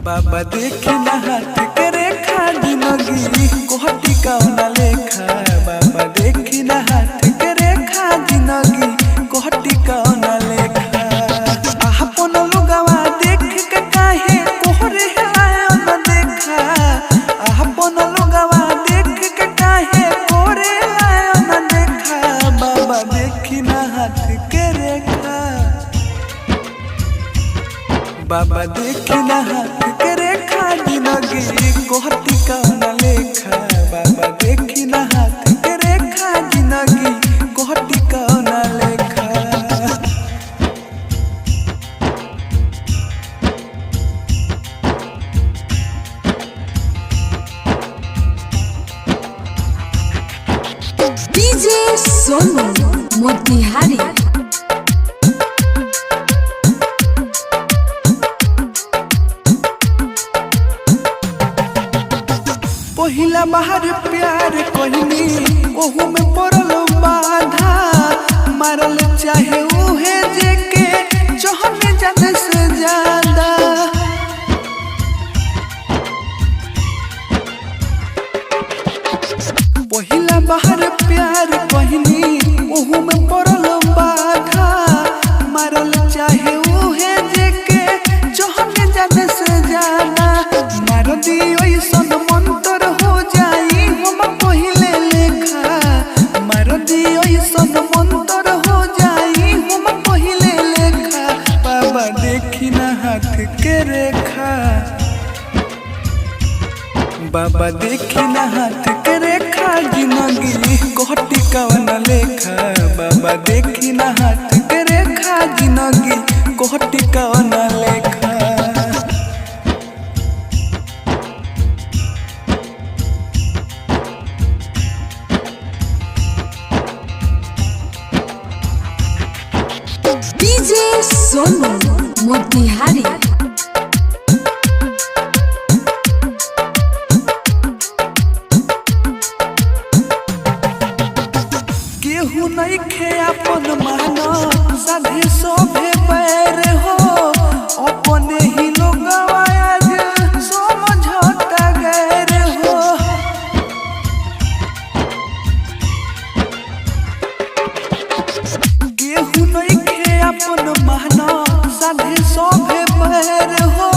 बाबा देखी ना हाथ के रेखा जिंदगी कोहटी कौना लेखा। बाबा देखी ना हाथ के रेखा जिंदगी कोहटी कौना लेखा। आपन लोगवा देख के काहे कोहरे आयो न देखा। आपन लोगवा देख के काहे कोहरे आयो न देखा। बाबा देखी ना हाथ के रेखा। बाबा देखी ना हाथ के रेखा जिंदगी कोहटी कौना लेखा। बाबा देखी ना हाथ के रेखा जिंदगी कोहटी कौना लेखा। डीजे सोनू मोतिहारी। पहिला बाहर प्यार कहनी ओहू में पड़ल बाधा। मारल चाहे उहे जेके चहने जाने से ज्यादा। पहिला बाहर प्यार कहनी ओहू में पड़ल बाधा। मारल चाहे उहे जेके चहने जाने से ज्यादा। मार दियो सन मंतर हो जाई हम पहिले लेखा। मार दियो सन मंतर हो जाई हम पहिले लेखा। बाबा देखी ना हाथ के रेखा। बाबा देखी ना हाथ के रेखा जिंदगी कोहटी कौना लेखा। बाबा देखी ना हाथ के रेखा जिंदगी कोहटी कौना लेखा। डीजे सोनू मोतिहारी। केहू नहीं खे अपन मानो साधे सोभे पैर हो। अपने ही लोग आज समझौता गैर हो। केहू नहीं खे अपन मानो साधे सोभे पैर हो।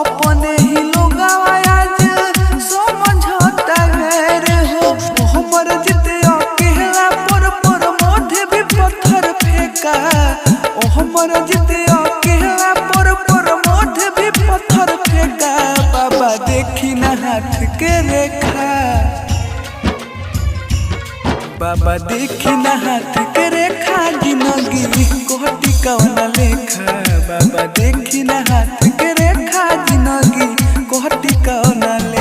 अपने ही लोग आज समझौता गैर हो। हमर जिते अकेला पर मोढ़े भी पत्थर फेंका। ओ हमर जिते अकेला पर मोढ़े भी पत्थर फेंका। बाबा देखी ना हाथ के रेखा। बाबा देखी ना हाथ के रेखा जिंदगी कोहटी कौना लेखा। बाबा देखी ना हाथ के रेखा जिंदगी कोहटी कौना लेखा।